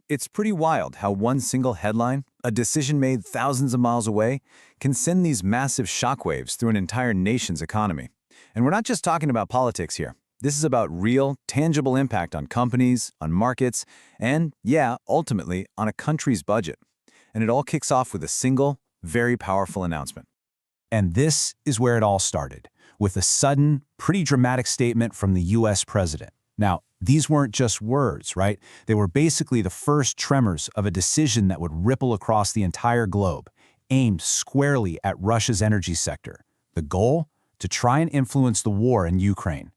It's pretty wild how one single headline, a decision made thousands of miles away, can send these massive shockwaves through an entire nation's economy. And we're not just talking about politics here. This is about real, tangible impact on companies, on markets, and, yeah, ultimately, on a country's budget. And it all kicks off with a single, very powerful announcement. And this is where it all started, with a sudden, pretty dramatic statement from the U.S. president. Now, these weren't just words, right? They were basically the first tremors of a decision that would ripple across the entire globe, aimed squarely at Russia's energy sector. The goal? To try and influence the war in Ukraine.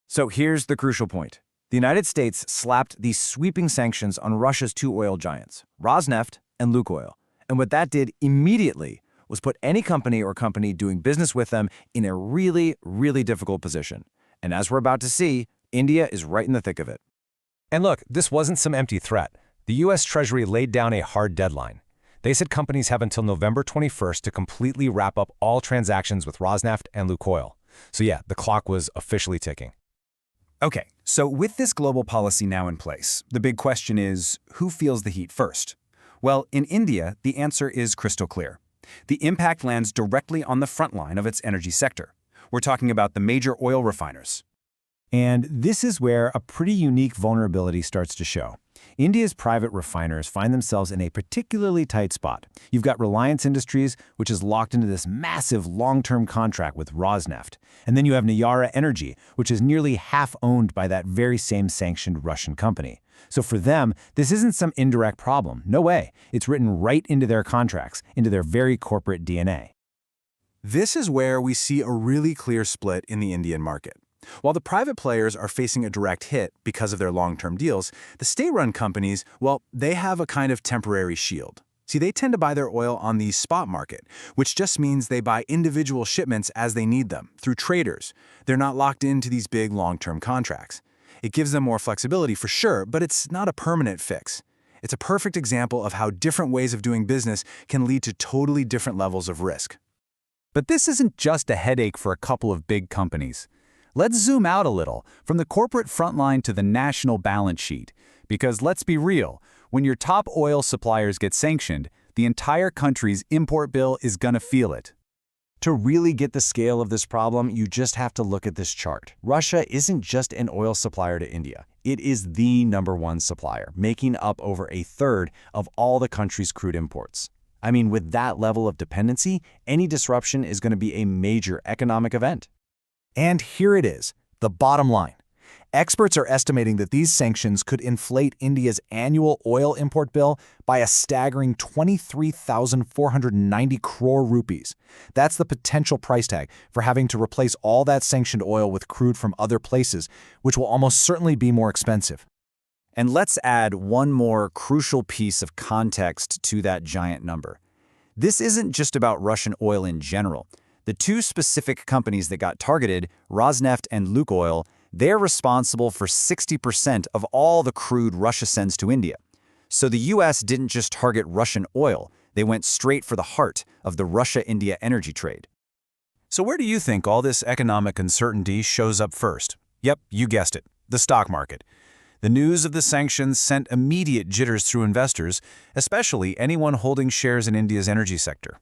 So here's the crucial point. The United States slapped these sweeping sanctions on Russia's two oil giants, Rosneft and Lukoil. And what that did immediately was put any company or company doing business with them in a really, really difficult position. And as we're about to see, India is right in the thick of it. And look, this wasn't some empty threat. The U.S. Treasury laid down a hard deadline. They said companies have until November 21st to completely wrap up all transactions with Rosneft and Lukoil. So yeah, the clock was officially ticking. Okay, so with this global policy now in place, the big question is, who feels the heat first? Well, in India, the answer is crystal clear. The impact lands directly on the front line of its energy sector. We're talking about the major oil refiners. And this is where a pretty unique vulnerability starts to show. India's private refiners find themselves in a particularly tight spot. You've got Reliance Industries, which is locked into this massive long-term contract with Rosneft. And then you have Nayara Energy, which is nearly half owned by that very same sanctioned Russian company. So for them, this isn't some indirect problem. No way. It's written right into their contracts, into their very corporate DNA. This is where we see a really clear split in the Indian market. While the private players are facing a direct hit because of their long-term deals, the state-run companies, well, they have a kind of temporary shield. See, they tend to buy their oil on the spot market, which just means they buy individual shipments as they need them, through traders. They're not locked into these big long-term contracts. It gives them more flexibility for sure, but it's not a permanent fix. It's a perfect example of how different ways of doing business can lead to totally different levels of risk. But this isn't just a headache for a couple of big companies. Let's zoom out a little, from the corporate frontline to the national balance sheet. Because let's be real, when your top oil suppliers get sanctioned, the entire country's import bill is gonna feel it. To really get the scale of this problem, you just have to look at this chart. Russia isn't just an oil supplier to India. It is the #1 supplier, making up over a third of all the country's crude imports. I mean, with that level of dependency, any disruption is going to be a major economic event. And here it is, the bottom line. Experts are estimating that these sanctions could inflate India's annual oil import bill by a staggering 23,490 crore rupees. That's the potential price tag for having to replace all that sanctioned oil with crude from other places, which will almost certainly be more expensive. And let's add one more crucial piece of context to that giant number. This isn't just about Russian oil in general. The two specific companies that got targeted, Rosneft and Lukoil, they're responsible for 60% of all the crude Russia sends to India. So the U.S. didn't just target Russian oil, they went straight for the heart of the Russia-India energy trade. So where do you think all this economic uncertainty shows up first? Yep, you guessed it, the stock market. The news of the sanctions sent immediate jitters through investors, especially anyone holding shares in India's energy sector.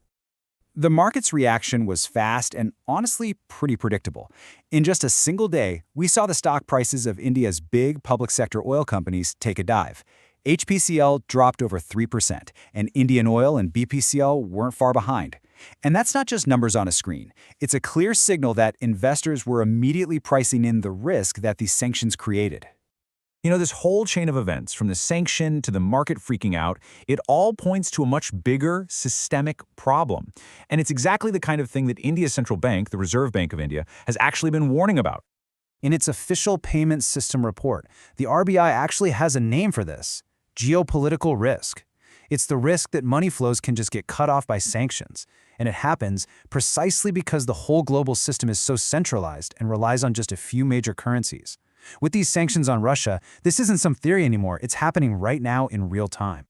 The market's reaction was fast and honestly pretty predictable. In just a single day, we saw the stock prices of India's big public sector oil companies take a dive. HPCL dropped over 3%, and Indian Oil and BPCL weren't far behind. And that's not just numbers on a screen. It's a clear signal that investors were immediately pricing in the risk that these sanctions created. This whole chain of events, from the sanction to the market freaking out, it all points to a much bigger, systemic problem. And it's exactly the kind of thing that India's central bank, the Reserve Bank of India, has actually been warning about. In its official payment system report, the RBI actually has a name for this: geopolitical risk. It's the risk that money flows can just get cut off by sanctions. And it happens precisely because the whole global system is so centralized and relies on just a few major currencies. With these sanctions on Russia, this isn't some theory anymore. It's happening right now in real time.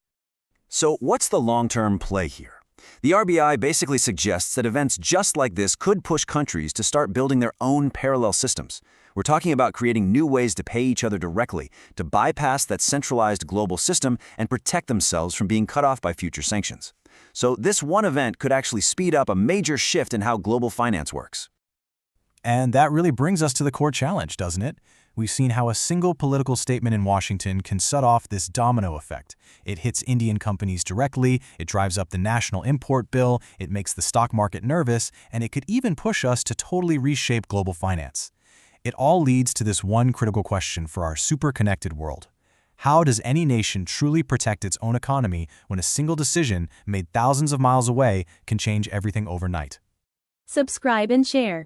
So what's the long-term play here? The RBI basically suggests that events just like this could push countries to start building their own parallel systems. We're talking about creating new ways to pay each other directly, to bypass that centralized global system and protect themselves from being cut off by future sanctions. So this one event could actually speed up a major shift in how global finance works. And that really brings us to the core challenge, doesn't it? We've seen how a single political statement in Washington can set off this domino effect. It hits Indian companies directly, it drives up the national import bill, it makes the stock market nervous, and it could even push us to totally reshape global finance. It all leads to this one critical question for our super-connected world. How does any nation truly protect its own economy when a single decision made thousands of miles away can change everything overnight? Subscribe and share.